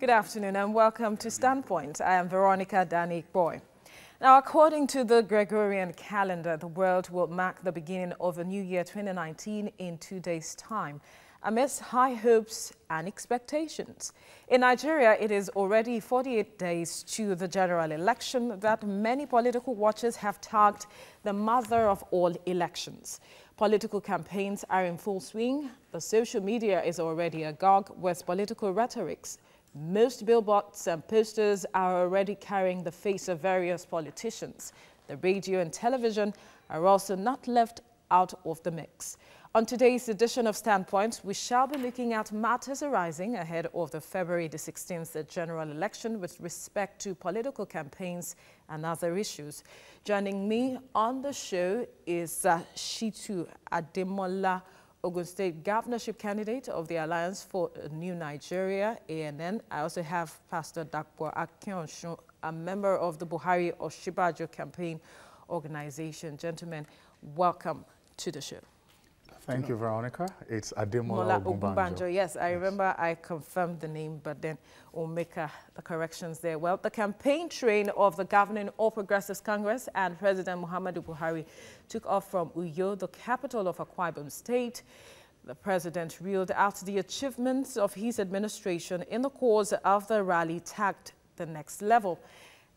Good afternoon and welcome to Standpoint. I am Veronica Danik-Boy. Now, according to the Gregorian calendar, the world will mark the beginning of a new year 2019 in 2 days' time, amidst high hopes and expectations. In Nigeria, it is already 48 days to the general election that many political watchers have tagged the mother of all elections. Political campaigns are in full swing. The social media is already agog with political rhetorics. Most billboards and posters are already carrying the face of various politicians. The radio and television are also not left out of the mix. On today's edition of Standpoint, we shall be looking at matters arising ahead of the February the 16th general election with respect to political campaigns and other issues. Joining me on the show is Shitu Ademola, Ogun State governorship candidate of the Alliance for a New Nigeria, ANN. I also have Pastor Dapo Akinshun, a member of the Buhari Oshibajo campaign organization. Gentlemen, welcome to the show. Thank you, Veronica. It's Ademola Ogunbanjo. Yes, I remember I confirmed the name, but then we'll make the corrections there. Well, the campaign train of the governing All Progressives Congress and President Muhammadu Buhari took off from Uyo, the capital of Akwa Ibom State. The president reeled out the achievements of his administration in the course of the rally tagged the next level.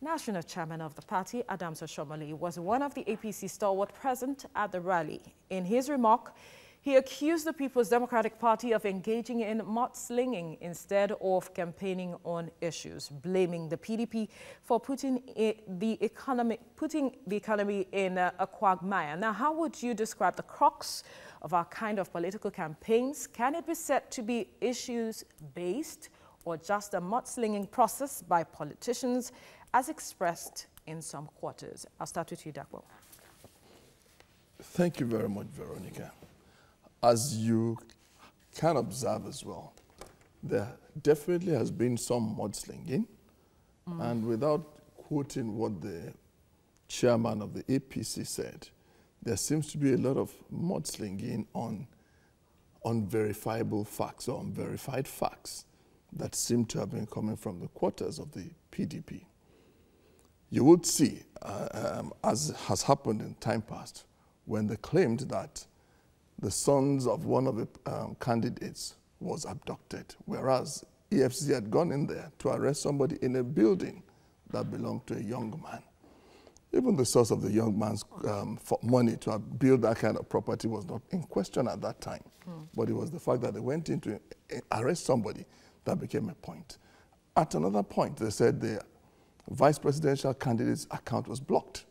National chairman of the party, Adams Oshomole, was one of the APC stalwart present at the rally. In his remark, he accused the People's Democratic Party of engaging in mudslinging instead of campaigning on issues, blaming the PDP for putting the economy in a quagmire. Now, how would you describe the crux of our kind of political campaigns? Can it be said to be issues-based or just a mudslinging process by politicians as expressed in some quarters? I'll start with you, Dapo. Thank you very much, Veronica. As you can observe as well, there definitely has been some mudslinging. And without quoting what the chairman of the APC said, there seems to be a lot of mudslinging on unverifiable facts or unverified facts that seem to have been coming from the quarters of the PDP. You would see, as has happened in time past, when they claimed that the sons of one of the candidates was abducted, whereas EFCC had gone in there to arrest somebody in a building that belonged to a young man. Even the source of the young man's money to build that kind of property was not in question at that time. But it was the fact that they went in to arrest somebody that became a point. At another point, they said the vice presidential candidate's account was blocked,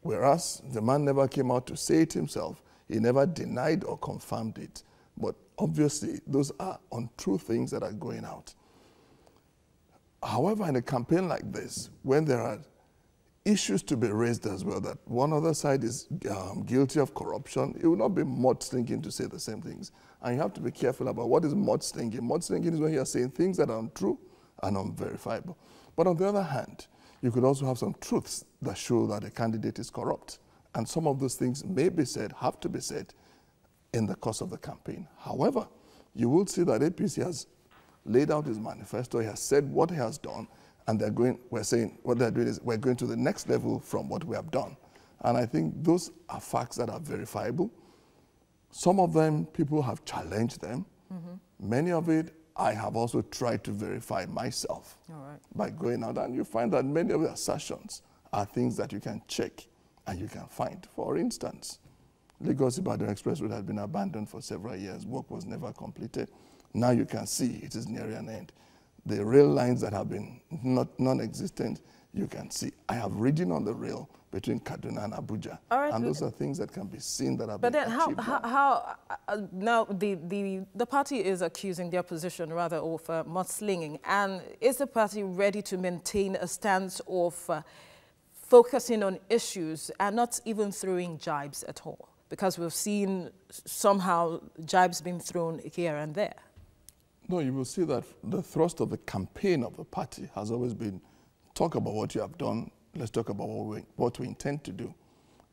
whereas the man never came out to say it himself. He never denied or confirmed it. But obviously, those are untrue things that are going out. However, in a campaign like this, when there are issues to be raised as well, that one other side is guilty of corruption, it will not be mudslinging to say the same things. And you have to be careful about what is mudslinging. Mudslinging is when you are saying things that are untrue and unverifiable. But on the other hand, you could also have some truths that show that a candidate is corrupt. And some of those things may be said, have to be said in the course of the campaign. However, you will see that APC has laid out his manifesto, he has said what he has done, and we're saying what they're doing is we're going to the next level from what we have done. And I think those are facts that are verifiable. Some of them, people have challenged them. Many of it, I have also tried to verify myself by going out. And you find that many of the assertions are things that you can check and you can find. For instance, Lagos-Ibadan Express Road has been abandoned for several years. Work was never completed. Now you can see it is nearing an end. The rail lines that have been non-existent, you can see. I have ridden on the rail between Kaduna and Abuja. And those are things that can be seen that have been achieved. But then now the party is accusing the opposition rather of mudslinging. And is the party ready to maintain a stance of focusing on issues and not even throwing jibes at all? Because we've seen somehow jibes being thrown here and there. No, you will see that the thrust of the campaign of the party has always been talk about what you have done, let's talk about what we intend to do.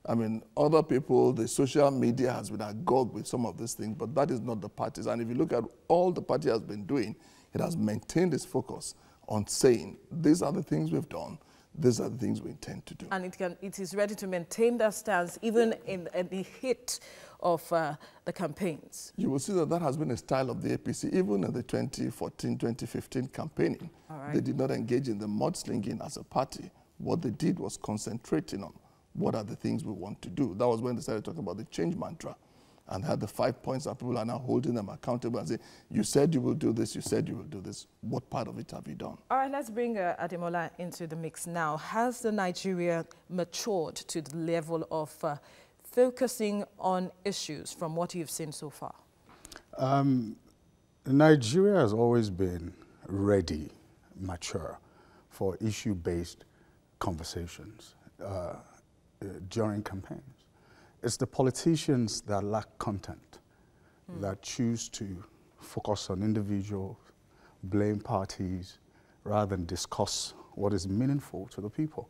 I mean, other people, the social media has been agog with some of these things, but that is not the party's. And if you look at all the party has been doing, it has maintained its focus on saying, these are the things we've done, these are the things we intend to do. And it is ready to maintain that stance even in the heat of the campaigns. You will see that that has been a style of the APC, even in the 2014, 2015 campaigning. Right. They did not engage in the mudslinging as a party. What they did was concentrating on what are the things we want to do. That was when they started talking about the change mantra and had the 5 points that people are now holding them accountable and say, you said you will do this, you said you will do this. What part of it have you done? All right, let's bring Ademola into the mix now. Has the Nigeria matured to the level of focusing on issues from what you've seen so far? Nigeria has always been ready, mature for issue-based conversations during campaigns. It's the politicians that lack content, that choose to focus on individuals, blame parties, rather than discuss what is meaningful to the people.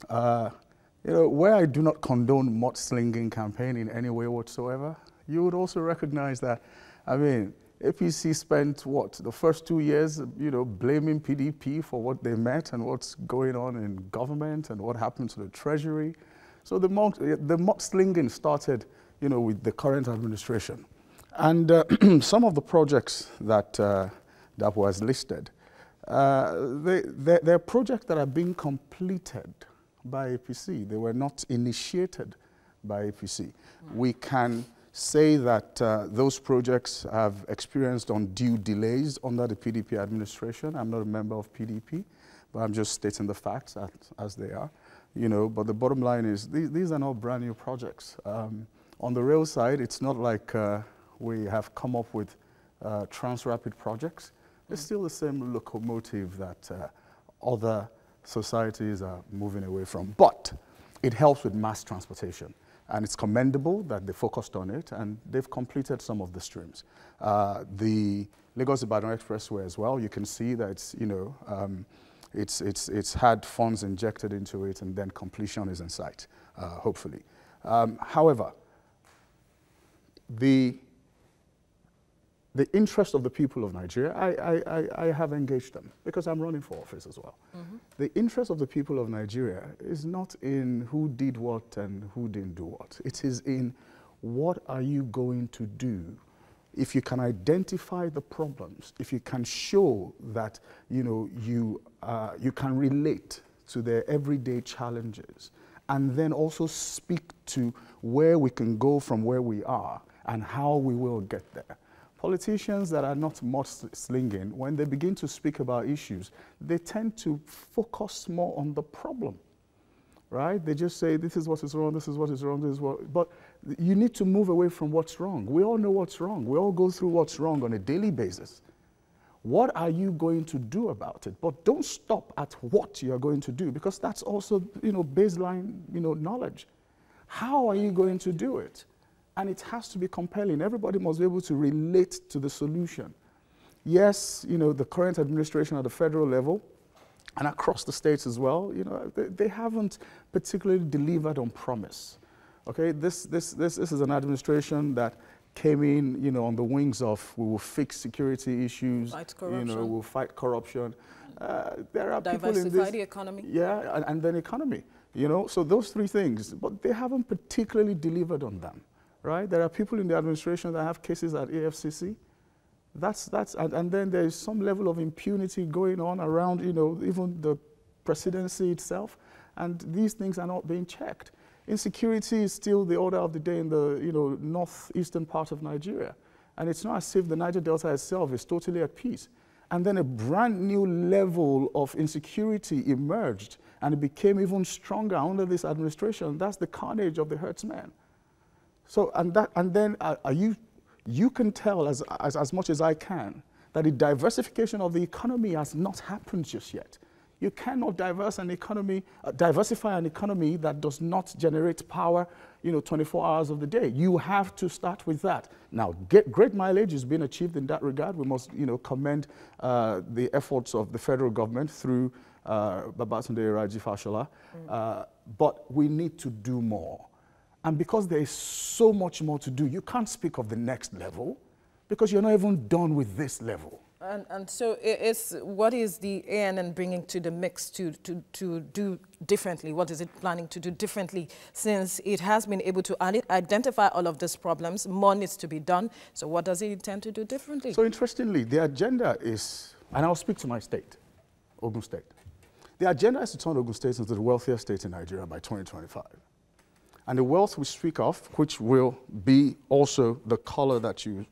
You know, where I do not condone mudslinging campaign in any way whatsoever, you would also recognize that, I mean, APC spent, what, the first 2 years, you know, blaming PDP for what they met and what's going on in government and what happened to the treasury. So the mudslinging started, you know, with the current administration. And some of the projects that was listed, they're projects that are being completed by APC. They were not initiated by APC. We can say that those projects have experienced undue delays under the PDP administration. I'm not a member of PDP, but I'm just stating the facts as they are. You know, but the bottom line is these are not brand new projects. On the rail side, it's not like we have come up with Transrapid projects. It's still the same locomotive that other societies are moving away from. But it helps with mass transportation. And it's commendable that they focused on it, and they've completed some of the streams. The Lagos-Ibadan Expressway as well, you can see that it's, you know, it's had funds injected into it, and then completion is in sight, hopefully. However, the interest of the people of Nigeria, I have engaged them because I'm running for office as well. The interest of the people of Nigeria is not in who did what and who didn't do what. It is in what are you going to do. If you can identify the problems, if you can show that, you know, you can relate to their everyday challenges, and then also speak to where we can go from where we are and how we will get there. Politicians that are not mudslinging, when they begin to speak about issues, they tend to focus more on the problem, right? They just say, this is what is wrong, this is what is wrong, this is what, but you need to move away from what's wrong. We all know what's wrong. We all go through what's wrong on a daily basis. What are you going to do about it? But don't stop at what you're going to do, because that's also, you know, baseline, you know, knowledge. How are you going to do it? And it has to be compelling. Everybody must be able to relate to the solution. Yes, you know, the current administration at the federal level and across the states as well, you know, they haven't particularly delivered on promise. Okay, this is an administration that came in, you know, on the wings of we will fix security issues, fight corruption. You know, we'll fight corruption. There are people in this, diversify the economy. Yeah, and then economy. You know, so those three things, but they haven't particularly delivered on them. Right? There are people in the administration that have cases at AFCC. And then there is some level of impunity going on around, you know, even the presidency itself. And these things are not being checked. Insecurity is still the order of the day in the, you know, northeastern part of Nigeria. And it's not as if the Niger Delta itself is totally at peace. And then a brand new level of insecurity emerged, and it became even stronger under this administration. That's the carnage of the herdsmen. So, and then you can tell as much as I can that the diversification of the economy has not happened just yet. You cannot diversify an economy that does not generate power, you know, 24 hours of the day. You have to start with that. Now, great mileage is being achieved in that regard. We must, you know, commend the efforts of the federal government through Babatunde Raji Fashola, but we need to do more. And because there is so much more to do, you can't speak of the next level because you're not even done with this level. And so what is the ANN bringing to the mix to do differently? What is it planning to do differently, since it has been able to identify all of these problems? More needs to be done. So what does it intend to do differently? So interestingly, the agenda is, and I'll speak to my state, Ogun State. The agenda is to turn Ogun State into the wealthiest state in Nigeria by 2025. And the wealth we speak of, which will be also the color that you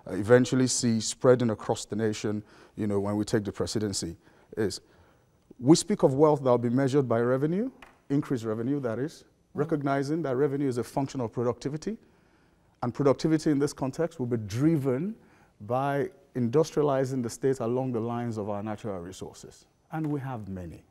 eventually see spreading across the nation, when we take the presidency, is we speak of wealth that will be measured by revenue, increased revenue, that is, recognizing that revenue is a function of productivity. And productivity in this context will be driven by industrializing the state along the lines of our natural resources. And we have many.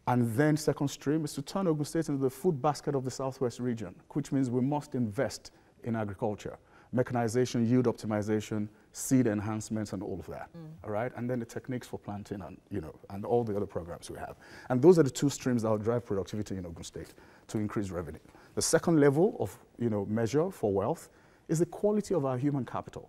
And then second stream is to turn Ogun State into the food basket of the Southwest region, which means we must invest in agriculture, mechanization, yield optimization, seed enhancements, and all of that, all right? And then the techniques for planting and, and all the other programs we have. And those are the two streams that will drive productivity in Ogun State to increase revenue. The second level of, measure for wealth is the quality of our human capital.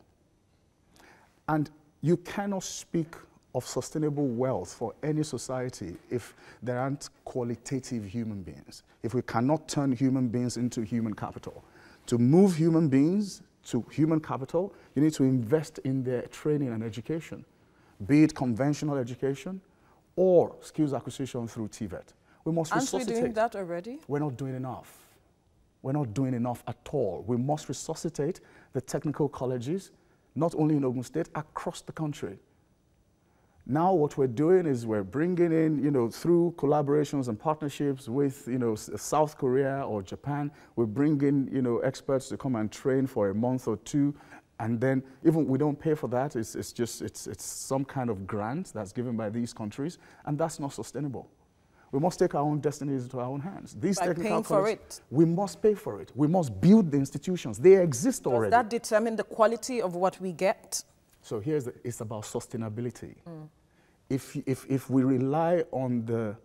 And you cannot speak of sustainable wealth for any society if there aren't qualitative human beings, if we cannot turn human beings into human capital. To move human beings to human capital, you need to invest in their training and education, be it conventional education or skills acquisition through TVET. We must resuscitate. Aren't we doing that already? We're not doing enough. We're not doing enough at all. We must resuscitate the technical colleges, not only in Ogun State, across the country. Now what we're doing is we're bringing in, through collaborations and partnerships with, South Korea or Japan, we're bringing, experts to come and train for a month or two. And then even we don't pay for that, it's some kind of grant that's given by these countries, and that's not sustainable. We must take our own destinies into our own hands. These by technical paying for it. We must pay for it. We must build the institutions. They exist already. Does that determine the quality of what we get? So it's about sustainability. If we rely on the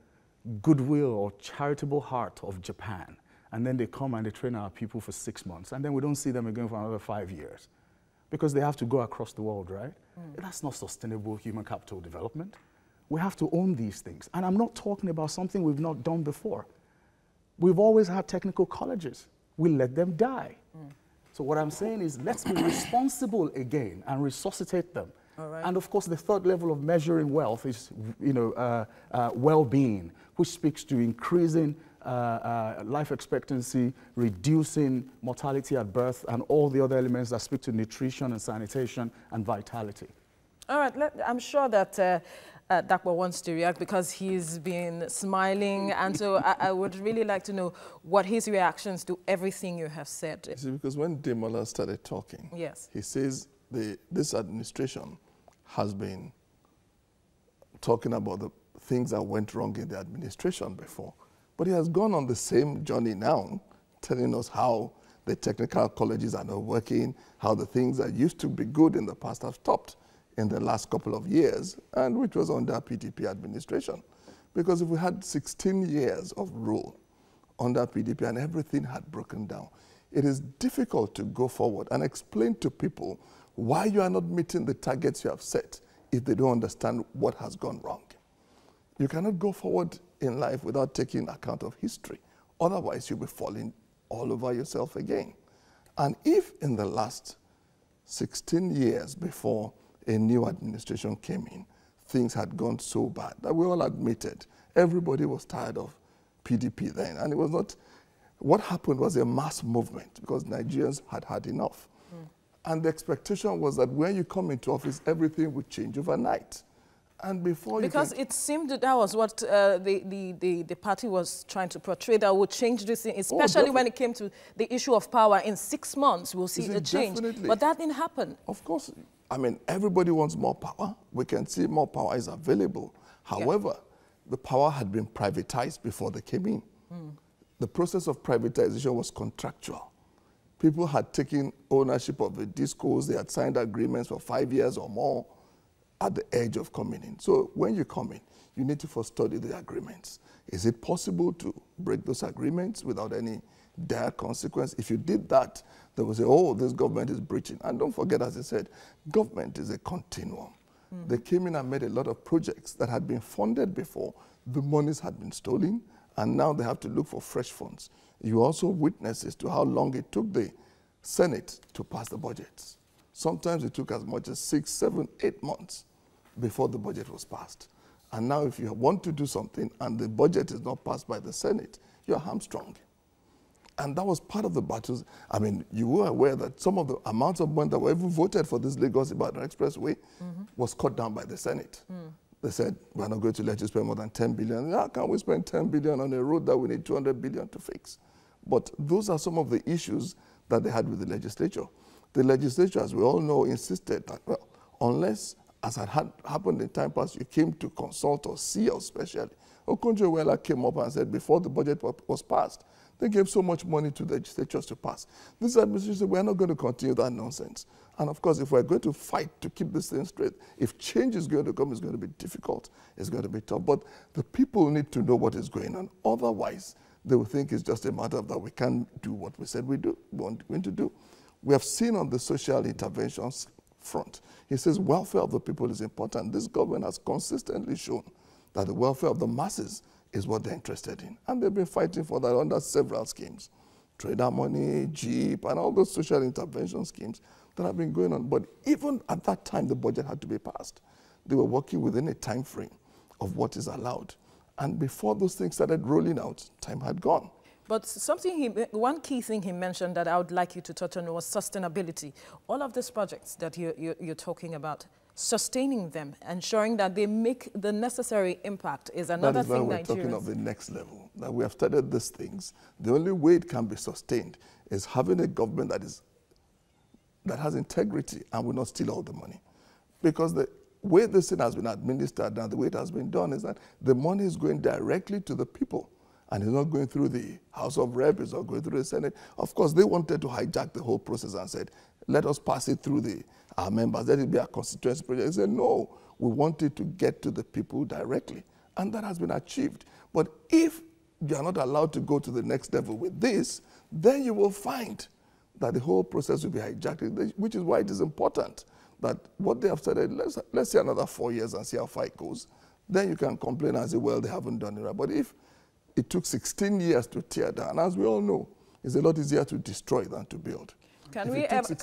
goodwill or charitable heart of Japan, and then they come and they train our people for 6 months, and then we don't see them again for another 5 years, because they have to go across the world, right? That's not sustainable human capital development. We have to own these things. And I'm not talking about something we've not done before. We've always had technical colleges. We let them die. So what I'm saying is, let's be responsible again and resuscitate them. All right. And of course, the third level of measuring wealth is, well-being, which speaks to increasing life expectancy, reducing mortality at birth, and all the other elements that speak to nutrition and sanitation and vitality. All right, I'm sure that Dakpo wants to react because he's been smiling, and so I would really like to know what his reactions to everything you have said. See, because when Demola started talking, yes, he says this administration has been talking about the things that went wrong in the administration before. But he has gone on the same journey now, telling us how the technical colleges are not working, how the things that used to be good in the past have stopped in the last couple of years, and which was under PDP administration. Because if we had 16 years of rule under PDP and everything had broken down, it is difficult to go forward and explain to people why you are not meeting the targets you have set if they don't understand what has gone wrong. You cannot go forward in life without taking account of history. Otherwise, you'll be falling all over yourself again. And if in the last 16 years before a new administration came in, things had gone so bad that we all admitted everybody was tired of PDP then. And it was not, what happened was a mass movement because Nigerians had had enough. And the expectation was that when you come into office, everything would change overnight. And before because it seemed that was what the party was trying to portray, that would change this thing, especially when it came to the issue of power. In 6 months, we'll see a change. Definitely. But that didn't happen. Of course. I mean, everybody wants more power. We can see more power is available. However, the power had been privatized before they came in. The process of privatization was contractual. People had taken ownership of the discos. They had signed agreements for 5 years or more at the edge of coming in. So when you come in, you need to first study the agreements. Is it possible to break those agreements without any dire consequence? If you did that, they will say, oh, this government is breaching. And don't forget, as I said, government is a continuum. They came in and made a lot of projects that had been funded before. The monies had been stolen, and now they have to look for fresh funds. You also witnesses to how long it took the Senate to pass the budgets. Sometimes it took as much as 6, 7, 8 months before the budget was passed. And now if you want to do something and the budget is not passed by the Senate, you're hamstrung. And that was part of the battles. I mean, you were aware that some of the amounts of money that were even voted for this Lagos-Ibadan Expressway was cut down by the Senate. They said, we're not going to let you spend more than 10 billion. How can we spend 10 billion on a road that we need 200 billion to fix? But those are some of the issues that they had with the legislature. The legislature, as we all know, insisted that, well, unless, as had happened in time past, you came to consult or see us specially. Okonjo-Iweala came up and said, before the budget was passed, they gave so much money to the legislatures to pass. This administration said, we're not going to continue that nonsense. And of course, if we're going to fight to keep this thing straight, if change is going to come, it's going to be difficult, it's going to be tough. But the people need to know what is going on. Otherwise, they will think it's just a matter of that we can't do what we said we want to do. We have seen on the social interventions front, he says welfare of the people is important. This government has consistently shown that the welfare of the masses is what they're interested in. And they've been fighting for that under several schemes. Trader money, JEEP, and all those social intervention schemes that have been going on. But even at that time, the budget had to be passed. They were working within a time frame of what is allowed. And before those things started rolling out, time had gone. But one key thing he mentioned that I would like you to touch on was sustainability. All of these projects that you're talking about, sustaining them, ensuring that they make the necessary impact is another thing. That is why we're talking of the next level. That we have started these things. The only way it can be sustained is having a government that has integrity and will not steal all the money. Because the way this thing has been administered and the way it has been done is that the money is going directly to the people. And it's not going through the House of Reps, it's not going through the Senate. Of course, they wanted to hijack the whole process and said, let us pass it through our members, let it be a constituency project. They said, no, we want it to get to the people directly. And that has been achieved. But if you are not allowed to go to the next level with this, then you will find that the whole process will be hijacked, which is why it is important that what they have started, let's say another 4 years and see how far it goes. Then you can complain and say, well, they haven't done it right. But if it took 16 years to tear down, as we all know, it's a lot easier to destroy than to build. Can we ever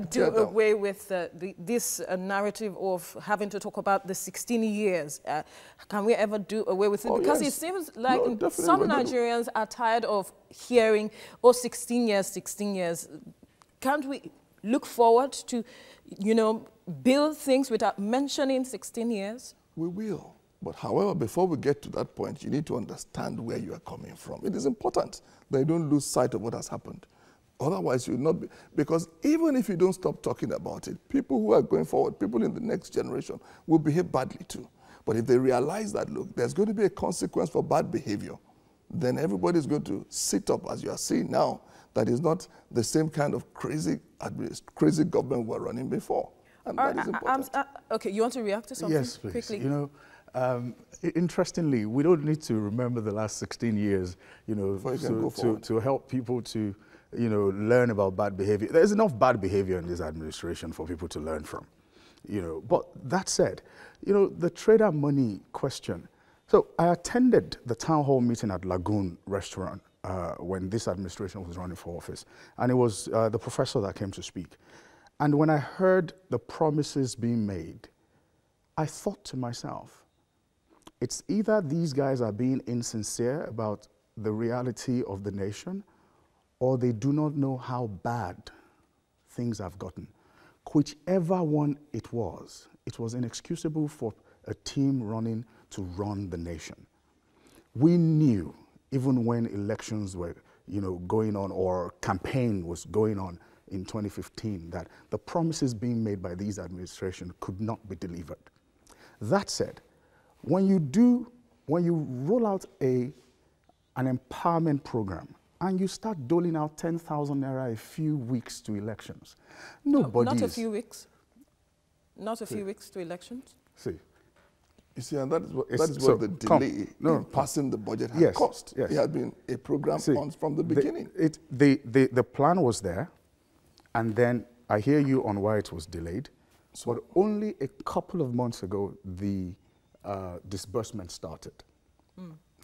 do away with this narrative of having to talk about the 16 years? Can we ever do away with it? Oh, because yes. It seems like some Nigerians are tired of hearing, oh, 16 years, 16 years. Can't we look forward to, build things without mentioning 16 years? We will. But however, before we get to that point, you need to understand where you are coming from. It is important that you don't lose sight of what has happened. Otherwise, you will not be, because even if you don't stop talking about it, people who are going forward, people in the next generation will behave badly too. But if they realize that, look, there's going to be a consequence for bad behavior, then everybody's going to sit up, as you are seeing now, that is not the same kind of crazy government we were running before. And that is important. Okay, you want to react to something? Yes, please. Quickly? Interestingly, we don't need to remember the last 16 years, to help people to, learn about bad behavior. There's enough bad behavior in this administration for people to learn from, But that said, the trader money question. So I attended the town hall meeting at Lagoon Restaurant when this administration was running for office. And it was the professor that came to speak. And when I heard the promises being made, I thought to myself, it's either these guys are being insincere about the reality of the nation, or they do not know how bad things have gotten. Whichever one it was inexcusable for a team running to run the nation. We knew, even when elections were going on or campaign was going on in 2015, that the promises being made by these administrations could not be delivered. That said, when you roll out an empowerment program and you start doling out 10,000 naira a few weeks to elections, nobody not a few weeks. Not a few weeks to elections. See, You see, and that is what the delay in passing the budget had cost. Yes. It had been a program from the beginning. The plan was there, and then I hear you on why it was delayed. But only a couple of months ago, the disbursement started.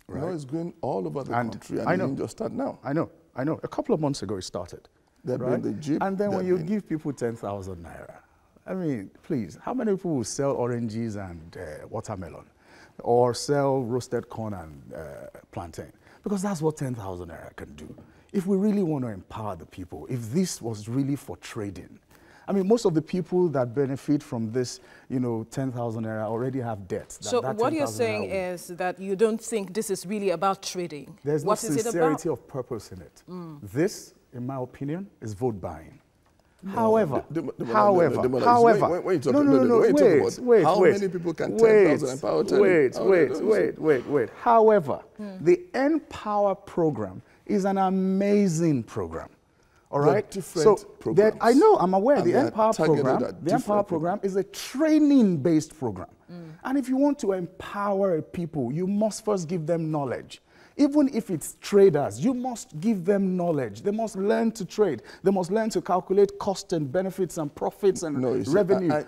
Right? It's going all over the country, and it didn't just start now. I know. A couple of months ago, it started. Right? The Jeep, and then when you give people 10,000 naira, I mean, please, how many people will sell oranges and watermelon, or sell roasted corn and plantain? Because that's what 10,000 naira can do. If we really want to empower the people, if this was really for trading, I mean, most of the people that benefit from this, 10,000 naira already have debts. So what you're saying is that you don't think this is really about trading. There's no sincerity of purpose in it. This, in my opinion, is vote buying. However, when you talk about how many people can 10,000 empower? Wait. However, the Empower program is an amazing program. All right. I know, I'm aware. The Empower program is a training-based program, and if you want to empower people, you must first give them knowledge. Even if it's traders, you must give them knowledge. They must learn to trade. They must learn to calculate cost and benefits and profits and revenue.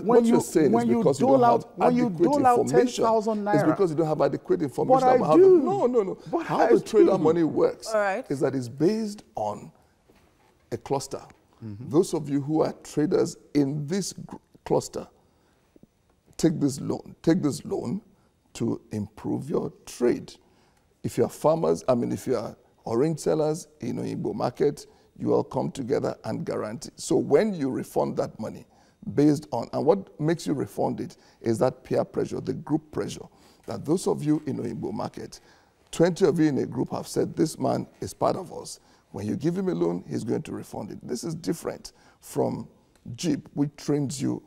What you're saying is because you don't have adequate information. 10,000 naira. It's because you don't have adequate information. But I do. No. But how the trader money works is that it's based on a cluster. Those of you who are traders in this cluster, take this loan to improve your trade. If you are farmers, if you are orange sellers in Igbo market, you all come together and guarantee. So when you refund that money based on, and what makes you refund it is that peer pressure, the group pressure, that those of you in Igbo market, 20 of you in a group have said, this man is part of us. When you give him a loan, he's going to refund it. This is different from Jeep, which trains you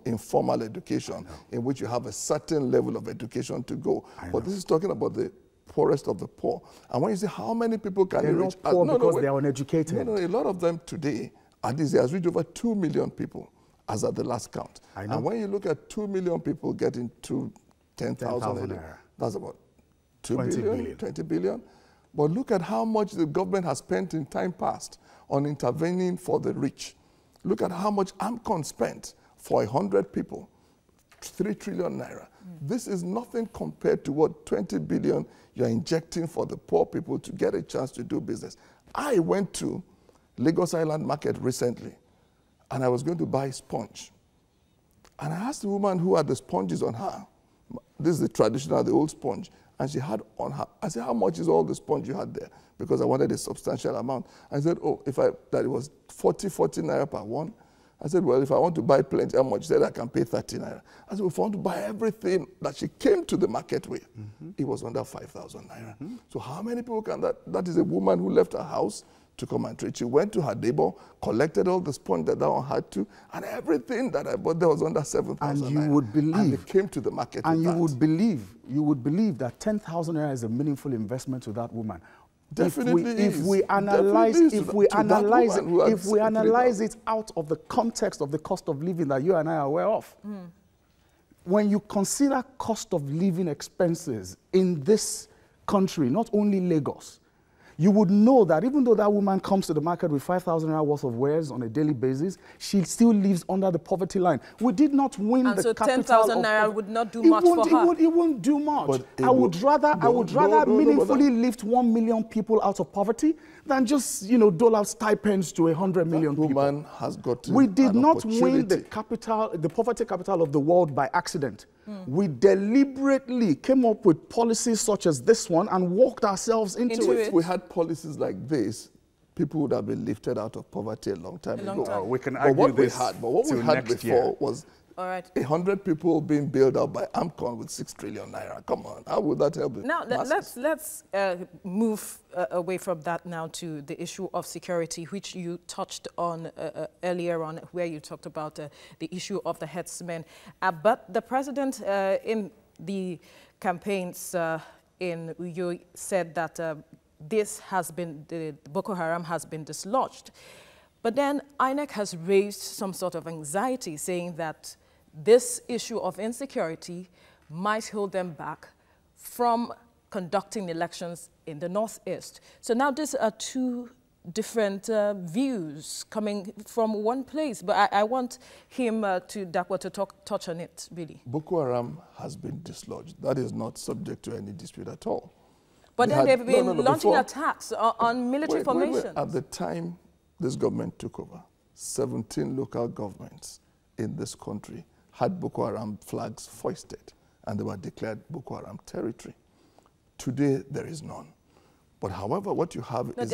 in formal education, in which you have a certain level of education to go. But this is talking about the poorest of the poor. And when you say how many people can you reach? They're not poor because they're uneducated. No, a lot of them today, at least, has reached over 2 million people as at the last count. And when you look at 2 million people getting to 10,000, that's about 20 billion. But look at how much the government has spent in time past on intervening for the rich. Look at how much AMCON spent for 100 people, 3 trillion naira. This is nothing compared to what 20 billion you're injecting for the poor people to get a chance to do business. I went to Lagos Island Market recently, and I was going to buy sponge. And I asked the woman who had the sponges on her, this is the traditional, the old sponge, and she had on her, I said, how much is all the sponge you had there? Because I wanted a substantial amount. I said, that it was 40 naira per one. I said, well, if I want to buy plenty, how much? She said, I can pay 30 naira. I said, well, if I want to buy everything that she came to the market with, it was under 5,000 naira. So how many people can that is a woman who left her house to come and trade. She went to her neighbor, collected all the sponge that one had to, and everything that I bought there was under 7,000 naira. And you would believe. And they came to the market and you would believe that 10,000 naira is a meaningful investment to that woman. Definitely if we analyze it out of the context of the cost of living that you and I are aware of, when you consider cost of living expenses in this country, not only Lagos, you would know that even though that woman comes to the market with 5,000 naira worth of wares on a daily basis, she still lives under the poverty line. We did not win the capital. And so 10,000 naira would not do much for her. It won't do much. I would rather meaningfully lift 1 million people out of poverty than just, dole out stipends to 100 million people. Woman has got We did not win the poverty capital of the world by accident. We deliberately came up with policies such as this one and walked ourselves into it. If we had policies like this, people would have been lifted out of poverty a long time ago. We can argue this. But what we had before was 100 people being bailed out by AMCON with 6 trillion naira. Come on, how would that help? Now, let's move away from that now to the issue of security, which you touched on earlier on, where you talked about the issue of the herdsmen. But the president in the campaigns in Uyo said that the Boko Haram has been dislodged. But then INEC has raised some sort of anxiety, saying that this issue of insecurity might hold them back from conducting elections in the Northeast. So now these are two different views coming from one place, but I want him Dapo to touch on it, really. Boko Haram has been dislodged. That is not subject to any dispute at all. But then they've been launching attacks on military formations. At the time this government took over, 17 local governments in this country had Boko Haram flags foisted, and they were declared Boko Haram territory. Today, there is none. But however, what you have is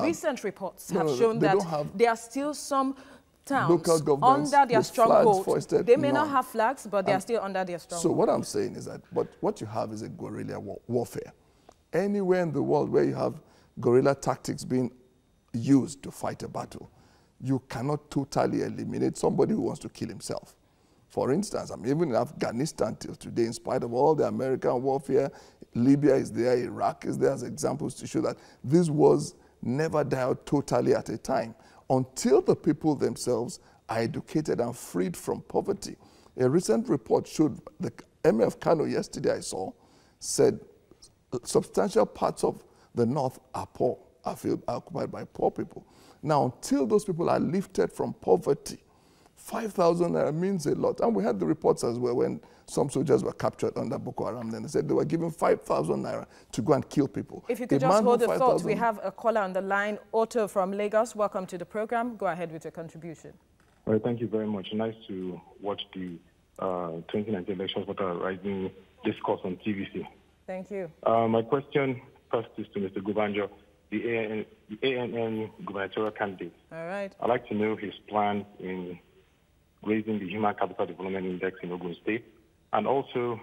recent reports have shown that there are still some towns under their stronghold. They may not have flags, but they are still under their stronghold. So what I'm saying is that what you have is a guerrilla warfare. Anywhere in the world where you have guerrilla tactics being used to fight a battle, you cannot totally eliminate somebody who wants to kill himself. For instance, I mean, even in Afghanistan till today, in spite of all the American warfare, Libya is there, Iraq is there as examples to show that this was never die out totally at a time until the people themselves are educated and freed from poverty. A recent report showed, the Emir of Kano yesterday I saw, said substantial parts of the north are poor, are occupied by poor people. Now, until those people are lifted from poverty, 5,000 naira means a lot. And we had the reports as well when some soldiers were captured under Boko Haram. Then they said they were given 5,000 naira to go and kill people. If you could just hold the thought, we have a caller on the line, Otto from Lagos. Welcome to the program. Go ahead with your contribution. Well, thank you very much. Nice to watch the 2019 elections voter rising discourse on TVC. Thank you. My question first is to Mr. Gubanjo, the ANN gubernatorial candidate. All right. I'd like to know his plan in raising the Human Capital Development Index in Ogun State, and also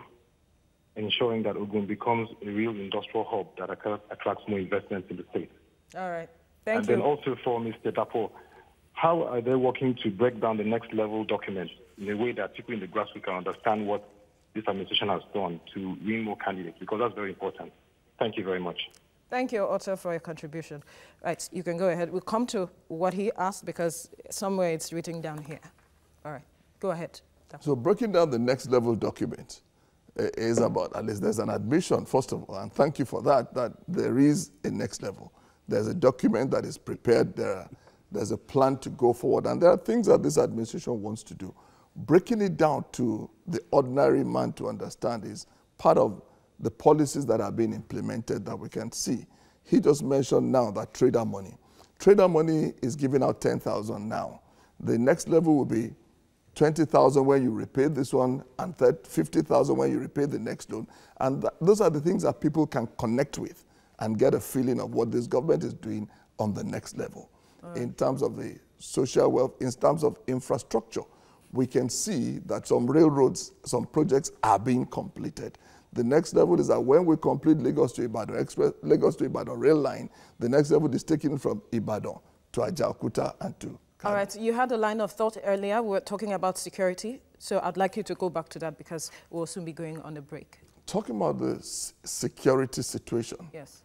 ensuring that Ogun becomes a real industrial hub that attracts more investments in the state. All right. Thank you. And then also for Mr. Dapo, how are they working to break down the next level documents in a way that people in the grassroots can understand what this administration has done to win more candidates? Because that's very important. Thank you very much. Thank you, Otto, for your contribution. Right, you can go ahead. We'll come to what he asked because somewhere it's written down here. All right, go ahead. So breaking down the next level document is about, at least there's an admission, first of all, and thank you for that, that there is a next level. There's a document that is prepared, there's a plan to go forward, and there are things that this administration wants to do. Breaking it down to the ordinary man to understand is part of the policies that are being implemented that we can see. He just mentioned now that trader money. Trader money is giving out 10,000 now. The next level will be 20,000 when you repay this one, and 50,000 when you repay the next loan. And those are the things that people can connect with and get a feeling of what this government is doing on the next level. In terms of the social wealth, in terms of infrastructure, we can see that some railroads, some projects are being completed. The next level is that when we complete Lagos to Ibadan rail line, the next level is taken from Ibadan to Ajaokuta and to Kano. All right, you had a line of thought earlier. We were talking about security, so I'd like you to go back to that because we'll soon be going on a break. Talking about the security situation, yes,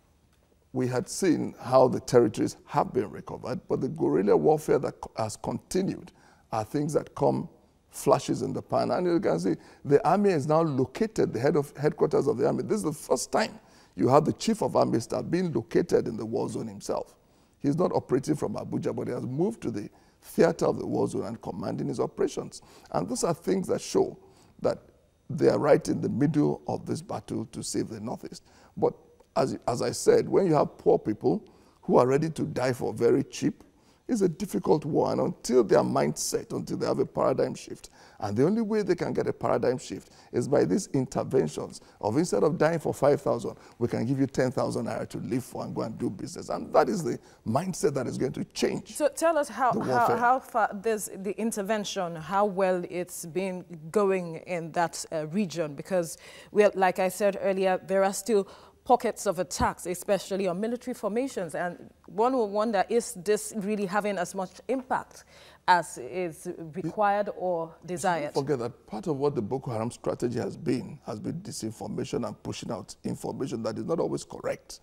we had seen how the territories have been recovered, but the guerrilla warfare that has continued are things that come flashes in the pan. And you can see the army is now located, the headquarters of the army. This is the first time you have the chief of army staff being located in the war zone himself. He's not operating from Abuja, but he has moved to the theater of the war zone and commanding his operations. And those are things that show that they are right in the middle of this battle to save the Northeast. But as I said, when you have poor people who are ready to die for very cheap, it's a difficult war, and until their mindset, until they have a paradigm shift. And the only way they can get a paradigm shift is by these interventions of, instead of dying for 5,000, we can give you 10,000 naira to live for and go and do business. And that is the mindset that is going to change. So tell us how far the intervention, how well it's been going in that region, because like I said earlier, there are still pockets of attacks, especially on military formations. And one will wonder, is this really having as much impact as is required or desired? Don't forget that part of what the Boko Haram strategy has been disinformation and pushing out information that is not always correct.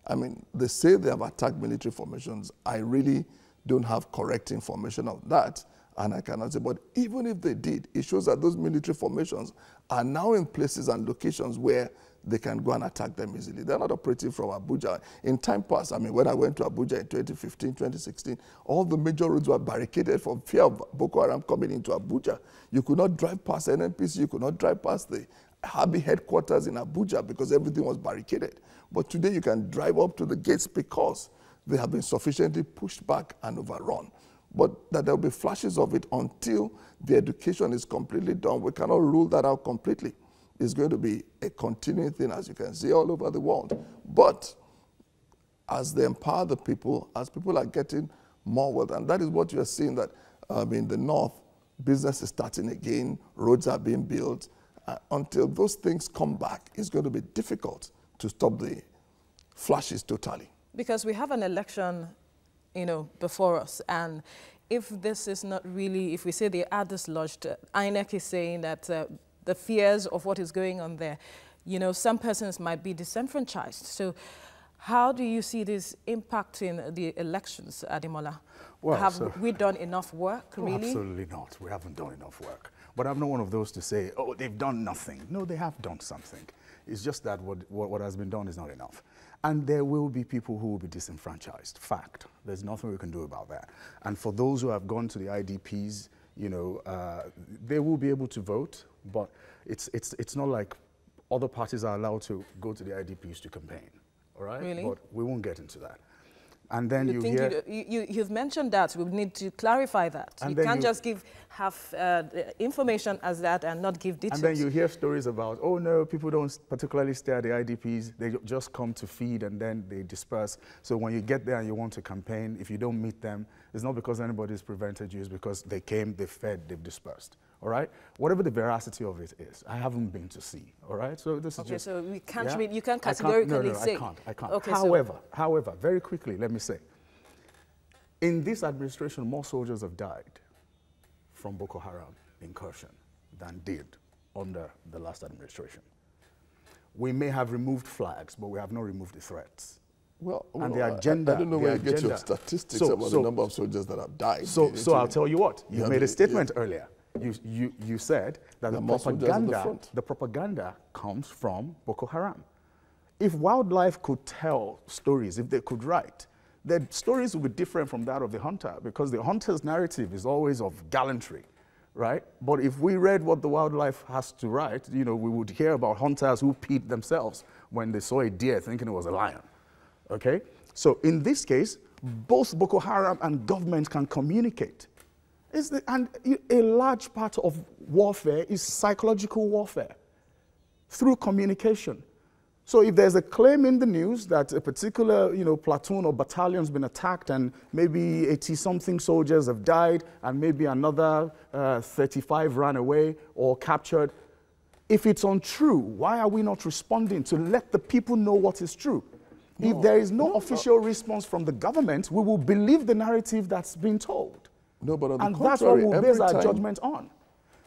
I mean, they say they have attacked military formations. I really don't have correct information of that. and I cannot say. But even if they did, it shows that those military formations are now in places and locations where they can go and attack them easily. They're not operating from Abuja. In time past, I mean, when I went to Abuja in 2015, 2016, all the major roads were barricaded for fear of Boko Haram coming into Abuja. You could not drive past NNPC, you could not drive past the Harbi headquarters in Abuja because everything was barricaded. But today you can drive up to the gates because they have been sufficiently pushed back and overrun. But that there will be flashes of it until the education is completely done. We cannot rule that out completely. It's going to be a continuing thing, as you can see all over the world. But as they empower the people, as people are getting more wealth, and that is what you are seeing, that in the north, business is starting again, roads are being built. Until those things come back, it's going to be difficult to stop the flashes totally. Because we have an election, before us, and if this is not really, if we say they are dislodged, INEC is saying that the fears of what is going on there, some persons might be disenfranchised. So how do you see this impacting the elections, Ademola? Well, have we done enough work, really? Absolutely not. We haven't done enough work. But I'm not one of those to say, oh, they've done nothing. No, they have done something. It's just that what has been done is not enough. And there will be people who will be disenfranchised. Fact. There's nothing we can do about that. And for those who have gone to the IDPs, they will be able to vote, but it's not like other parties are allowed to go to the IDPs to campaign. All right? Really? But we won't get into that. And then you've mentioned that. We need to clarify that. You can't just give half information as that and not give details. And then you hear stories about, oh no, people don't particularly stay at the IDPs. They just come to feed and then they disperse. So when you get there and you want to campaign, if you don't meet them, it's not because anybody's prevented you, it's because they came, they fed, they've dispersed. All right? Whatever the veracity of it is, I haven't been to see. All right? So this is just... so we can't read, you can't categorically say. I can't. Okay, however, very quickly, let me say, in this administration, more soldiers have died from Boko Haram incursion than did under the last administration. We may have removed flags, but we have not removed the threats. Well, and the agenda... I don't know where you get your statistics about the number of soldiers that have died. So I'll tell you what. You made a statement earlier. You said that the propaganda comes from Boko Haram. If wildlife could tell stories, if they could write, the stories would be different from that of the hunter, because the hunter's narrative is always of gallantry, right? But if we read what the wildlife has to write, we would hear about hunters who peed themselves when they saw a deer thinking it was a lion, okay? So in this case, both Boko Haram and government can communicate. And a large part of warfare is psychological warfare through communication. So if there's a claim in the news that a particular platoon or battalion's been attacked and maybe 80-something soldiers have died and maybe another 35 ran away or captured, if it's untrue, why are we not responding to let the people know what is true? No, if there is no official response from the government, we will believe the narrative that's been told. No, but on the and contrary, that's what we'll base our judgment on.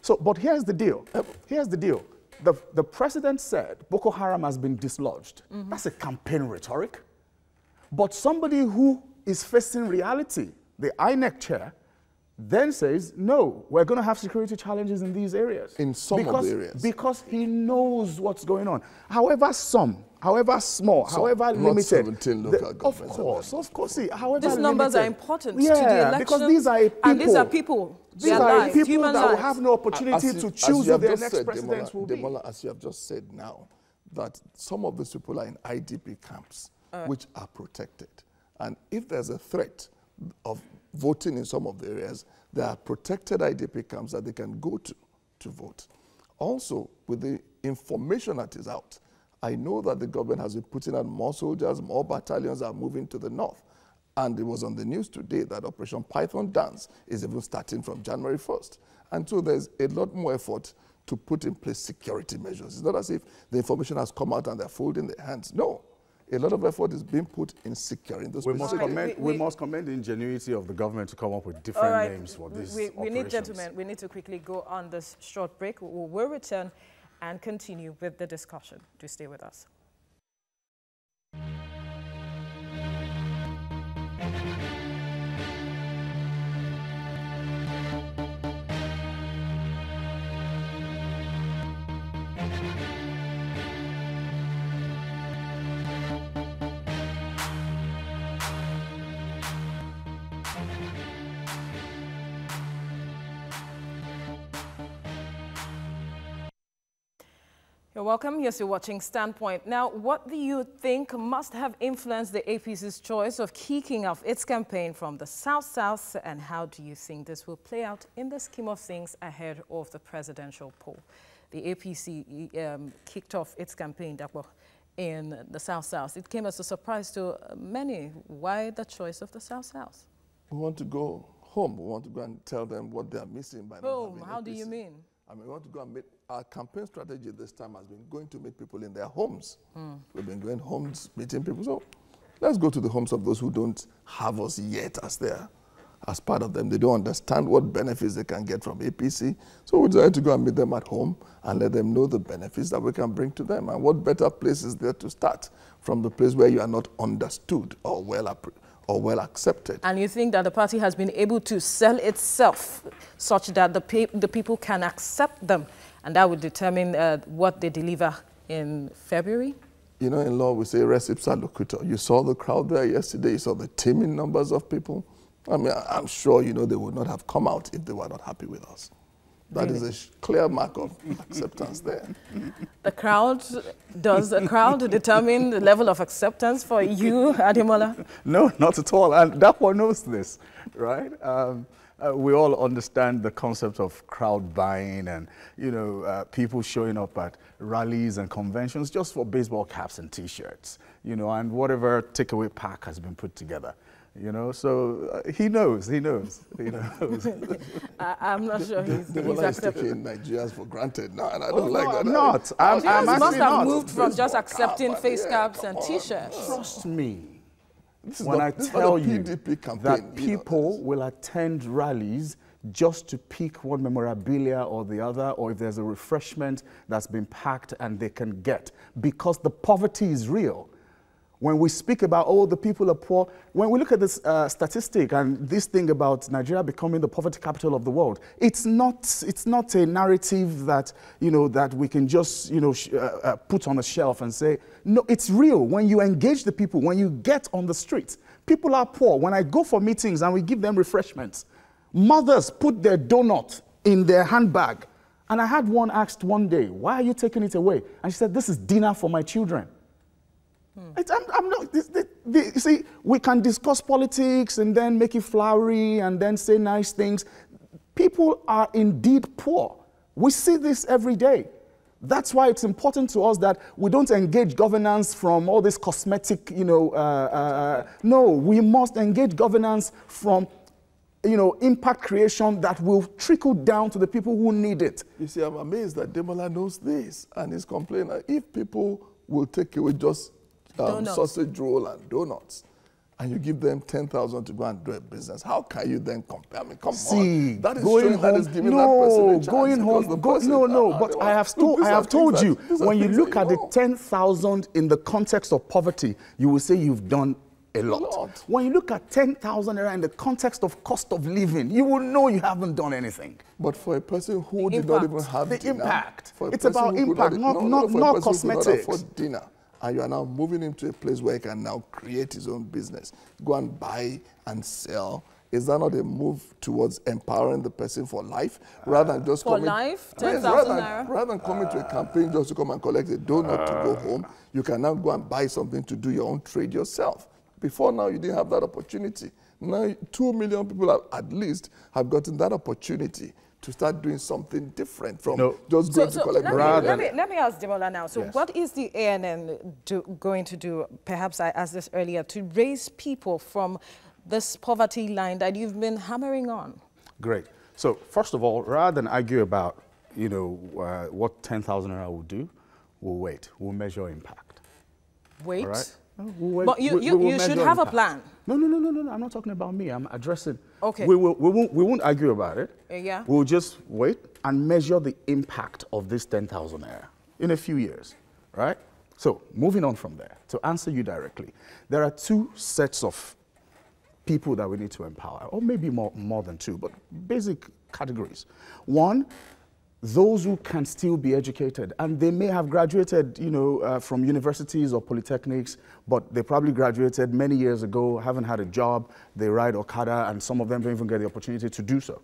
So, but here's the deal. Here's the deal. The president said Boko Haram has been dislodged. Mm-hmm. That's a campaign rhetoric. But somebody who is facing reality, the INEC chair, then says, no, we're going to have security challenges in these areas. In some of the areas. Because he knows what's going on. However small, however limited. 17 local governments. Of course. See, however these numbers are important to the election. Because these are people. And these are people. These are people that will have no opportunity to choose who their next president will be. Demola, as you have just said now, that some of these people are in IDP camps, which are protected. And if there's a threat of voting in some of the areas, there are protected IDP camps that they can go to vote. Also, with the information that is out, I know that the government has been putting out more soldiers, more battalions are moving to the north. And it was on the news today that Operation Python Dance is even starting from January 1st. And so there's a lot more effort to put in place security measures. It's not as if the information has come out and they're folding their hands. No. A lot of effort is being put in securing those we must commend the ingenuity of the government to come up with different names for this we need, gentlemen, we need to quickly go on this short break. We'll return and continue with the discussion. Do stay with us. You're welcome. Yes, you're watching Standpoint. Now, what do you think must have influenced the APC's choice of kicking off its campaign from the South-South, and how do you think this will play out in the scheme of things ahead of the presidential poll? The APC kicked off its campaign in the South-South. It came as a surprise to many. Why the choice of the South-South? We want to go home. We want to go and tell them what they are missing by not having Home? How APC. do you mean? I mean, we want to go and meet. Our campaign strategy this time has been going to meet people in their homes. We've been going homes, meeting people. So let's go to the homes of those who don't have us yet as part of them. They don't understand what benefits they can get from APC. So we decided to go and meet them at home and let them know the benefits that we can bring to them. And what better place is there to start from the place where you are not understood or well accepted. And you think that the party has been able to sell itself such that the people can accept them, and that would determine what they deliver in February? You know, in law, we say res ipsa loquitur. You saw the crowd there yesterday. You saw the teeming numbers of people. I mean, I'm sure, you know, they would not have come out if they were not happy with us. That Really? is a clear mark of acceptance there. Does the crowd determine the level of acceptance for you, Ademola? No, not at all. And that one knows this, right? We all understand the concept of crowd buying and, you know, people showing up at rallies and conventions just for baseball caps and T-shirts, you know, and whatever takeaway pack has been put together. You know, so he knows. I'm not sure he's accepting. Taking Nigerians for granted. No, and I don't like that. Not. I'm He actually must have not. moved from just accepting cap, face yeah, caps and come on. T-shirts. Trust me. This is When not, I this is tell not a you PDP campaign, that you know, people will attend rallies just to pick one memorabilia or the other, or if there's a refreshment that's been packed and they can get, because the poverty is real. When we speak about, oh, the people are poor, when we look at this statistic and this thing about Nigeria becoming the poverty capital of the world, it's not a narrative that, you know, that we can just, you know, put on a shelf and say, no, it's real. When you engage the people, when you get on the streets, people are poor. When I go for meetings and we give them refreshments, mothers put their donut in their handbag. And I had one asked one day, why are you taking it away? And she said, this is dinner for my children. I'm not, you see, we can discuss politics and then make it flowery and then say nice things. People are indeed poor. We see this every day. That's why it's important to us that we don't engage governance from all this cosmetic, you know, no, we must engage governance from, you know, impact creation that will trickle down to the people who need it. You see, I'm amazed that Demola knows this and he's complaining. If people will take away just sausage roll and donuts, and you give them 10,000 to go and do a business, how can you then compare? I mean, come on. That is going showing home, that is giving no, that person a chance. going home, but I have told you, when you look at the 10,000 in the context of poverty, you will say you've done a lot. When you look at 10,000 naira in the context of cost of living, you will know you haven't done anything. But for a person who did not even have the dinner, impact, for a it's person about who could impact, not cosmetics. Who could not afford dinner, and you are now moving him to a place where he can now create his own business, go and buy and sell. Is that not a move towards empowering the person for life, rather than just for coming? Life, 10,000 naira. Rather than coming to a campaign just to come and collect a donut to go home, you can now go and buy something to do your own trade yourself. Before now, you didn't have that opportunity. Now, 2 million people at least have gotten that opportunity to start doing something different from just going to collect money. Let me ask Demola now. So Yes. what is the ANN going to do, perhaps I asked this earlier, to raise people from this poverty line that you've been hammering on? Great. So first of all, rather than argue about, you know, what 10,000 naira will do, we'll wait. We'll measure impact. Wait. All right? We'll But you should have a plan. No. I'm not talking about me. I'm addressing. Okay. We won't argue about it. Yeah. We'll just wait and measure the impact of this 10,000 naira in a few years, right? So moving on from there, to answer you directly, there are two sets of people that we need to empower, or maybe more than two, but basic categories. One, those who can still be educated, and they may have graduated, you know, from universities or polytechnics, but they probably graduated many years ago, haven't had a job, they ride Okada, and some of them don't even get the opportunity to do so,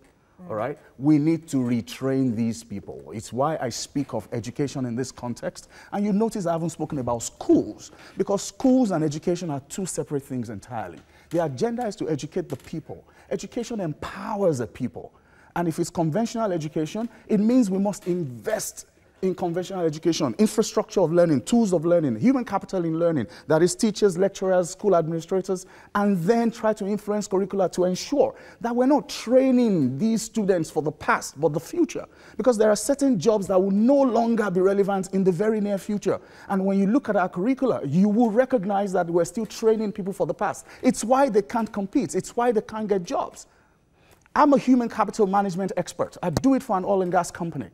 all right? We need to retrain these people. It's why I speak of education in this context. And you notice I haven't spoken about schools, because schools and education are two separate things entirely. The agenda is to educate the people. Education empowers the people. And if it's conventional education, it means we must invest in conventional education, infrastructure of learning, tools of learning, human capital in learning, that is teachers, lecturers, school administrators, and then try to influence curricula to ensure that we're not training these students for the past, but the future. Because there are certain jobs that will no longer be relevant in the very near future. And when you look at our curricula, you will recognize that we're still training people for the past. It's why they can't compete. It's why they can't get jobs. I'm a human capital management expert. I do it for an oil and gas company.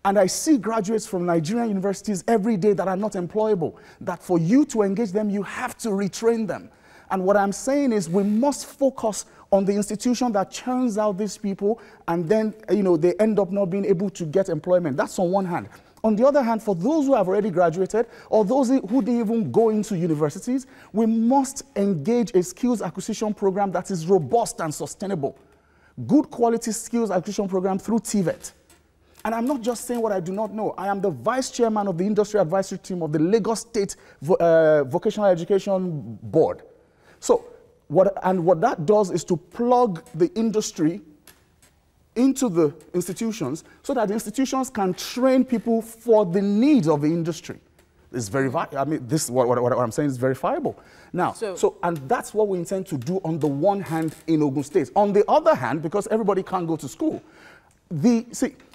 And I see graduates from Nigerian universities every day that are not employable, that for you to engage them, you have to retrain them. And what I'm saying is we must focus on the institution that churns out these people, and then they end up not being able to get employment. That's on one hand. On the other hand, for those who have already graduated, or those who didn't even go into universities, we must engage a skills acquisition program that is robust and sustainable. Good quality skills acquisition program through TVET. And I'm not just saying what I do not know. I am the vice chairman of the industry advisory team of the Lagos State Vocational Education Board. So, what that does is to plug the industry into the institutions so that the institutions can train people for the needs of the industry. It's very, what I'm saying is verifiable. Now, and that's what we intend to do on the one hand in Ogun State. On the other hand, because everybody can't go to school,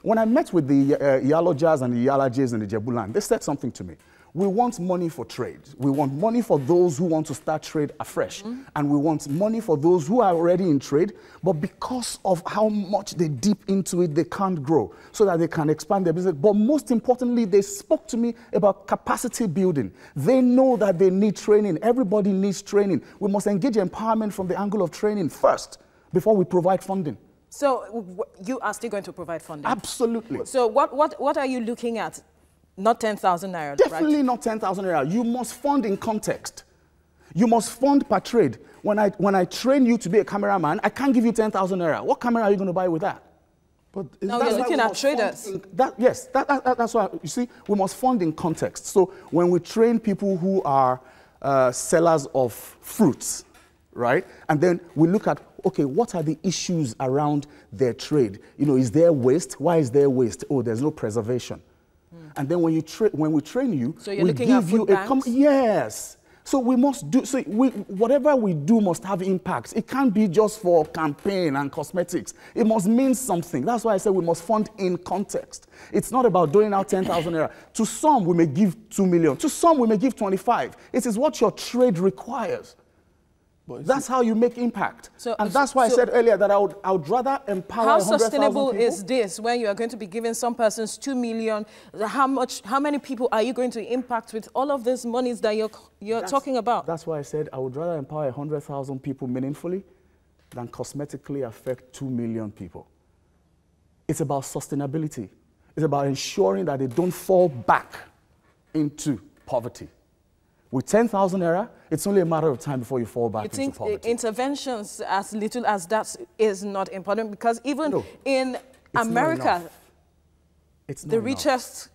when I met with the Iyalojas and the Iyalajes in the Jebuland, they said something to me. We want money for trade. We want money for those who want to start trade afresh. And we want money for those who are already in trade, but because of how much they dip into it, they can't grow, so that they can expand their business. But most importantly, they spoke to me about capacity building. They know that they need training. Everybody needs training. We must engage empowerment from the angle of training first, before we provide funding. So you are still going to provide funding? Absolutely. So what are you looking at? Not 10,000 naira, Definitely right? not 10,000 naira. You must fund in context. You must fund per trade. When I train you to be a cameraman, I can't give you 10,000 naira. What camera are you going to buy with that? But now you're looking at traders. Yes, that's why, you see, we must fund in context. So when we train people who are sellers of fruits, right? And then we look at, okay, what are the issues around their trade? Is there waste? Why is there waste? Oh, there's no preservation. And then when we train you, so you're looking at food banks? Yes. So we must do, whatever we do must have impact. It can't be just for campaign and cosmetics. It must mean something. That's why I said we must fund in context. It's not about doling out 10,000 naira. To some, we may give 2 million. To some, we may give 25. It is what your trade requires. That's how you make impact. And that's why I said earlier that I would rather empower 100,000 people. How sustainable is this when you are going to be giving some persons 2 million? How many people are you going to impact with all of these monies that you're talking about? That's why I said I would rather empower 100,000 people meaningfully than cosmetically affect 2 million people. It's about sustainability. It's about ensuring that they don't fall back into poverty. With 10,000 naira, it's only a matter of time before you fall back into poverty. You think interventions as little as that is not important? Because even in America, the richest,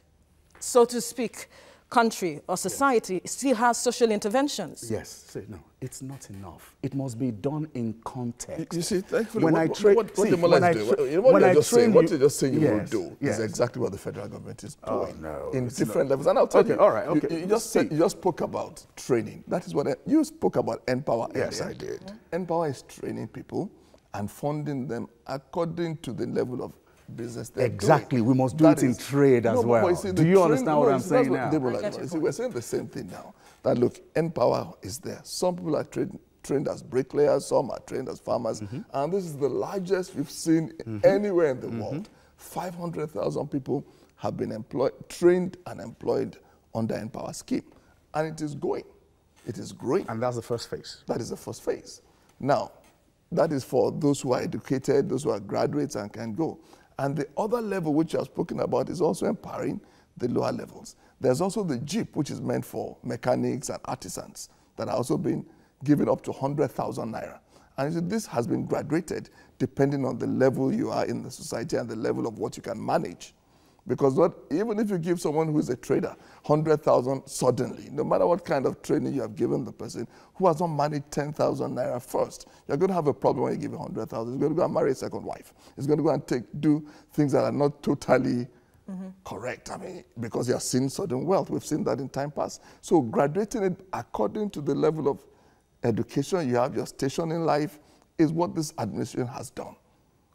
so to speak, country or society still has social interventions. Yes. No, it's not enough. It must be done in context. You see, thankfully, when what you're just saying you will do is exactly what the federal government is doing in different levels. And I'll tell you, all right, okay. You just spoke about training. That is what you spoke about. Empower. Yes, I did. Empower is training people and funding them according to the level of business they're doing. We must do it in trade as well. Do you understand what I'm saying now? We're saying the same thing now. That look, Empower is there. Some people are trained as bricklayers, some are trained as farmers, and this is the largest we've seen anywhere in the world. 500,000 people have been trained and employed under Empower scheme, and it is going. It is growing. And that's the first phase. That is the first phase. Now, that is for those who are educated, those who are graduates and can go. And the other level which I've spoken about is also empowering the lower levels. There's also the JIP, which is meant for mechanics and artisans that are also being given up to 100,000 naira. And so this has been graduated depending on the level you are in the society and the level of what you can manage. Because even if you give someone who is a trader 100,000 suddenly, no matter what kind of training you have given the person who has not managed 10,000 naira first, you're going to have a problem when you give 100,000. He's going to go and marry a second wife. He's going to go and do things that are not totally correct. I mean, because he has seen sudden wealth. We've seen that in time past. So graduating it according to the level of education you have, your station in life, is what this administration has done.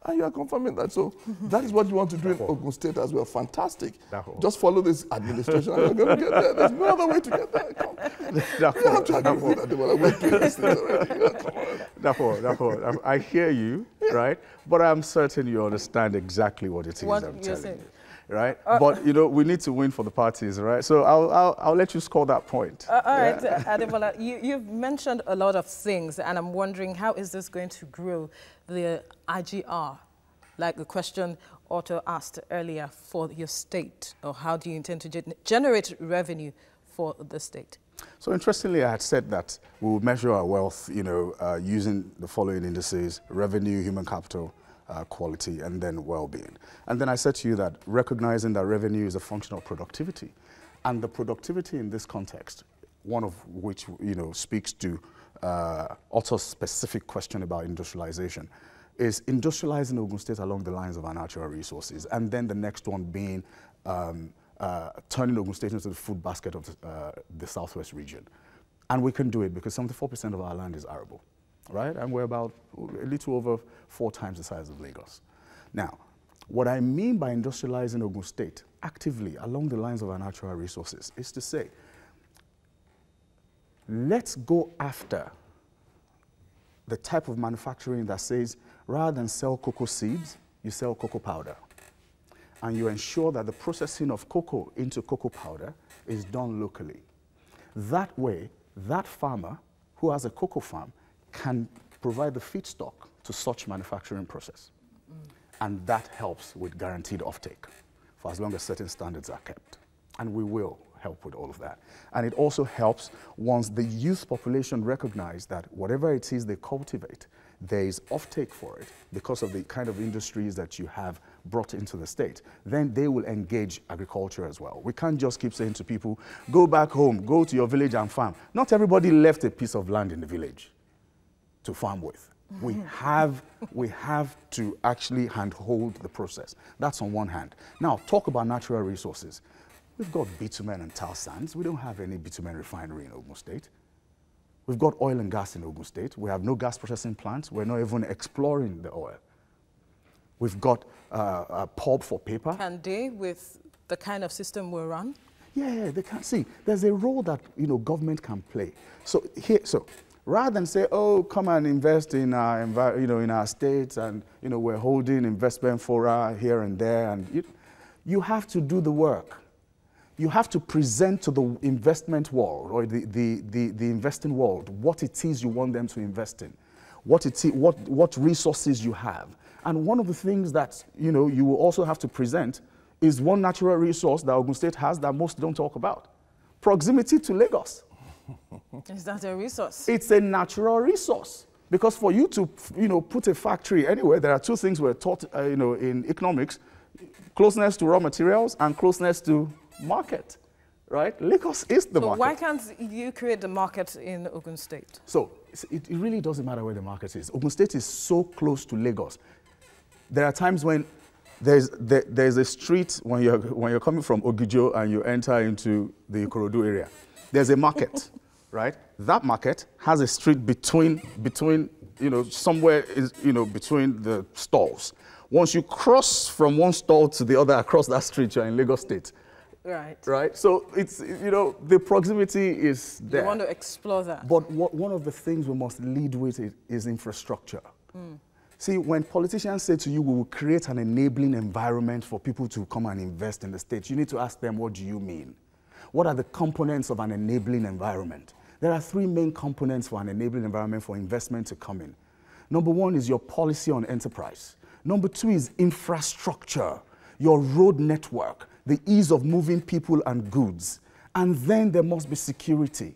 And you are confirming that. So that is what you want to do in Ogun State as well. Fantastic. Just follow this administration and you're going to get there. There's no other way to get there. Come. You have to agree with that. We're doing these things already. Come on. I hear you, right? But I'm certain you understand exactly what it is I'm telling you. Right? But, you know, we need to win for the parties, right? So I'll let you score that point. All right, Ademola, you've mentioned a lot of things, and I'm wondering, how is this going to grow the IGR, like the question Otto asked earlier, for your state? Or how do you intend to generate revenue for the state? So interestingly, I had said that we will measure our wealth, you know, using the following indices: revenue, human capital, quality, and then well-being. And then I said to you that recognizing that revenue is a function of productivity, and the productivity in this context, one of which, you know, speaks to Otto's specific question about industrialization, is industrializing Ogun State along the lines of our natural resources, and then the next one being turning Ogun State into the food basket of the Southwest region. And we can do it because 74% of our land is arable. Right? And we're about a little over 4 times the size of Lagos. Now, what I mean by industrializing Ogun State actively along the lines of our natural resources is to say, let's go after the type of manufacturing that says, rather than sell cocoa seeds, you sell cocoa powder. And you ensure that the processing of cocoa into cocoa powder is done locally. That way, that farmer who has a cocoa farm can provide the feedstock to such manufacturing process. And that helps with guaranteed offtake for as long as certain standards are kept. And we will help with all of that. And it also helps once the youth population recognize that whatever it is they cultivate, there is offtake for it because of the kind of industries that you have brought into the state, then they will engage agriculture as well. We can't just keep saying to people, go back home, go to your village and farm. Not everybody left a piece of land in the village to farm with. We have to actually handhold the process. That's on one hand. Now, talk about natural resources. We've got bitumen and tar sands. We don't have any bitumen refinery in Ogun State. We've got oil and gas in Ogun State. We have no gas processing plants. We're not even exploring the oil. We've got a pulp for paper. Can they, with the kind of system we run? Yeah, they can. See, there's a role that, you know, government can play. So rather than say, oh, come and invest in our, in our states, and, you know, we're holding investment fora here and there, and you have to do the work. You have to present to the investment world or the investing world what it is you want them to invest in, what resources you have. And one of the things that, you know, you will also have to present is one natural resource that Ogun State has that most don't talk about: proximity to Lagos. Is that a resource? It's a natural resource. Because for you to, you know, put a factory anywhere, there are 2 things we're taught, you know, in economics: closeness to raw materials and closeness to market, right? Lagos is the market. So why can't you create the market in Ogun State? So it really doesn't matter where the market is. Ogun State is so close to Lagos. There are times when there's a street when you're coming from Ogijo and you enter into the Ikorodu area. There's a market, right? That market has a street between you know, somewhere is, you know, between the stalls. Once you cross from one stall to the other across that street, you're in Lagos State. Right. Right. So it's, you know, the proximity is there. You want to explore that. But one of the things we must lead with is infrastructure. See, when politicians say to you, we will create an enabling environment for people to come and invest in the state, you need to ask them, what do you mean? What are the components of an enabling environment? There are 3 main components for an enabling environment for investment to come in. Number 1 is your policy on enterprise. Number 2 is infrastructure, your road network, the ease of moving people and goods. And then there must be security.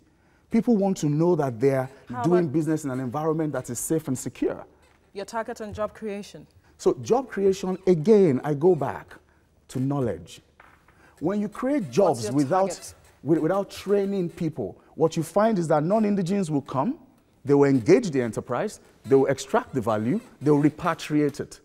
People want to know that they're doing business in an environment that is safe and secure. Your target on job creation? So job creation, again, I go back to knowledge. When you create jobs without training people, what you find is that non-indigens will come, they will engage the enterprise, they will extract the value, they will repatriate it.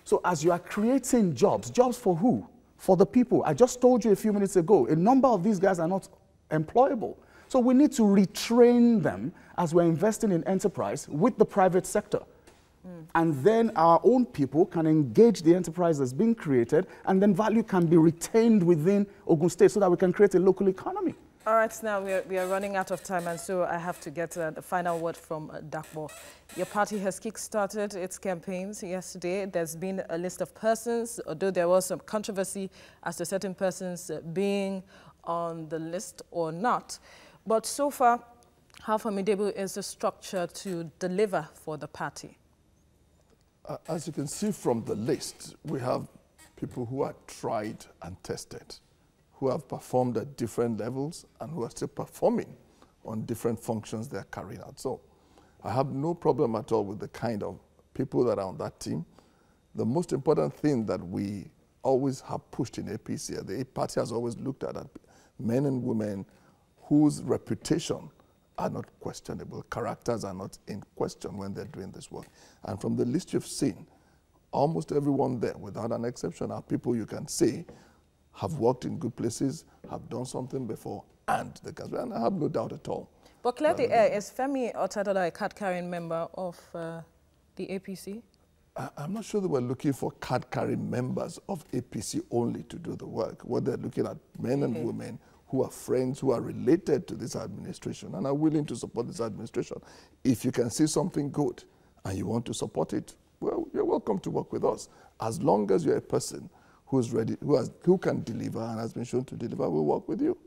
So as you are creating jobs for who? For the people. I just told you a few minutes ago, a number of these guys are not employable. So we need to retrain them as we're investing in enterprise with the private sector. And then our own people can engage the enterprise that's being created, and then value can be retained within Ogun State so that we can create a local economy. All right, now we are running out of time, and so I have to get the final word from Dakpo. Your party has kick-started its campaigns yesterday. There's been a list of persons, although there was some controversy as to certain persons being on the list or not. But so far, how formidable is the structure to deliver for the party? As you can see from the list, we have people who are tried and tested, who have performed at different levels and who are still performing on different functions they're carrying out. So I have no problem at all with the kind of people that are on that team. The most important thing that we always have pushed in APC, the party has always looked at men and women whose reputation are not questionable, characters are not in question when they're doing this work. And from the list you've seen, almost everyone there, without an exception, are people you can say have worked in good places, have done something before, and they can. And I have no doubt at all. But clear the air, is Femi Otedola a card-carrying member of the APC? I'm not sure they were looking for card-carrying members of APC only to do the work. What they're looking at, men and women who are friends, who are related to this administration and are willing to support this administration. If you can see something good and you want to support it, well, you're welcome to work with us. As long as you're a person who's ready, who can deliver and has been shown to deliver, we'll work with you.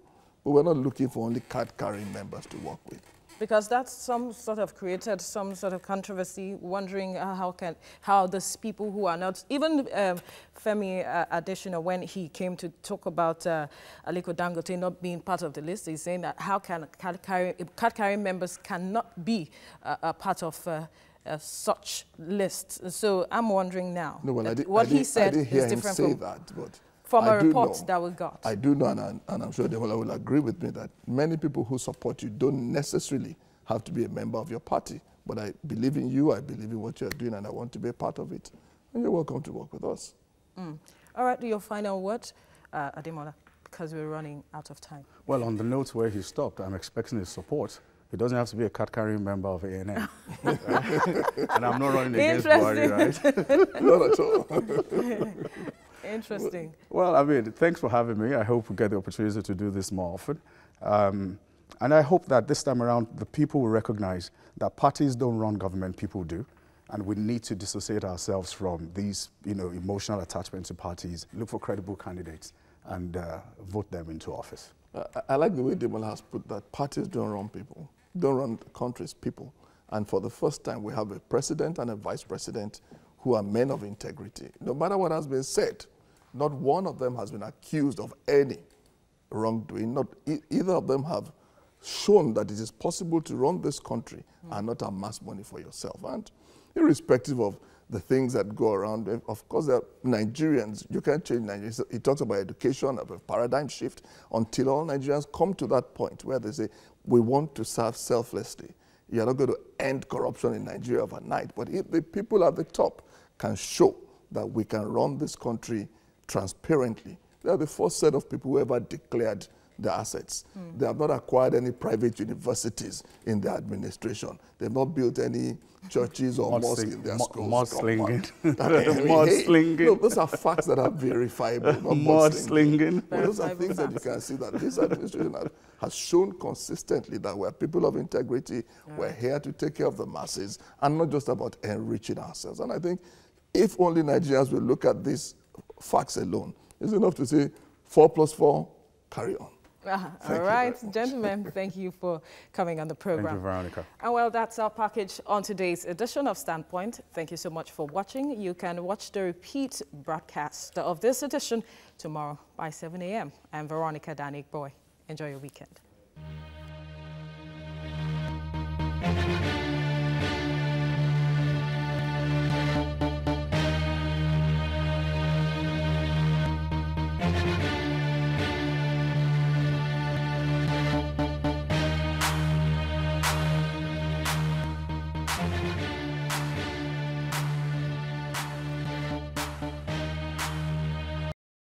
But we're not looking for only card-carrying members to work with. Because that's some sort of created some sort of controversy, wondering how these people who are not, even Femi Adesina, when he came to talk about Aliko Dangote not being part of the list, he's saying that how can card-carrying members cannot be a part of such list. So I'm wondering now, what he said is different from a report that we got. I do know, and I'm sure they will agree with me, that many people who support you don't necessarily have to be a member of your party. But I believe in you, I believe in what you're doing, and I want to be a part of it. And you're welcome to work with us. All right, your final word, Ademola, because we're running out of time. Well, on the note where he stopped, I'm expecting his support. He doesn't have to be a card-carrying member of ANN. And I'm not running against Buhari, right? Not at all. Interesting. Well, I mean, thanks for having me. I hope we get the opportunity to do this more often. And I hope that this time around, the people will recognize that parties don't run government, people do. And we need to dissociate ourselves from these, emotional attachment to parties, look for credible candidates, and vote them into office. I like the way Demola has put that parties don't run people, don't run countries, people. And for the first time, we have a president and a vice president who are men of integrity. No matter what has been said, not one of them has been accused of any wrongdoing. Either of them have shown that it is possible to run this country and not amass money for yourself. And irrespective of the things that go around, of course, there are Nigerians. You can't change Nigeria. He talks about education, of a paradigm shift, until all Nigerians come to that point where they say, we want to serve selflessly. You're not going to end corruption in Nigeria overnight. But if the people at the top can show that we can run this country transparently, they are the first set of people who ever declared their assets. They have not acquired any private universities in their administration. They've not built any churches or mosques in their schools. Mudslinging. Mudslinging. No, those are facts that are verifiable, not mudslinging. Those are things that you can see that this administration has shown consistently that we're people of integrity, we're here to take care of the masses, and not just about enriching ourselves. And I think if only Nigerians will look at these facts alone, it's enough to say 4 + 4, carry on. All right, gentlemen, thank you for coming on the program. Thank you, Veronica. And well, that's our package on today's edition of Standpoint. Thank you so much for watching. You can watch the repeat broadcast of this edition tomorrow by 7 a.m. I'm Veronica Danik Boy. Enjoy your weekend.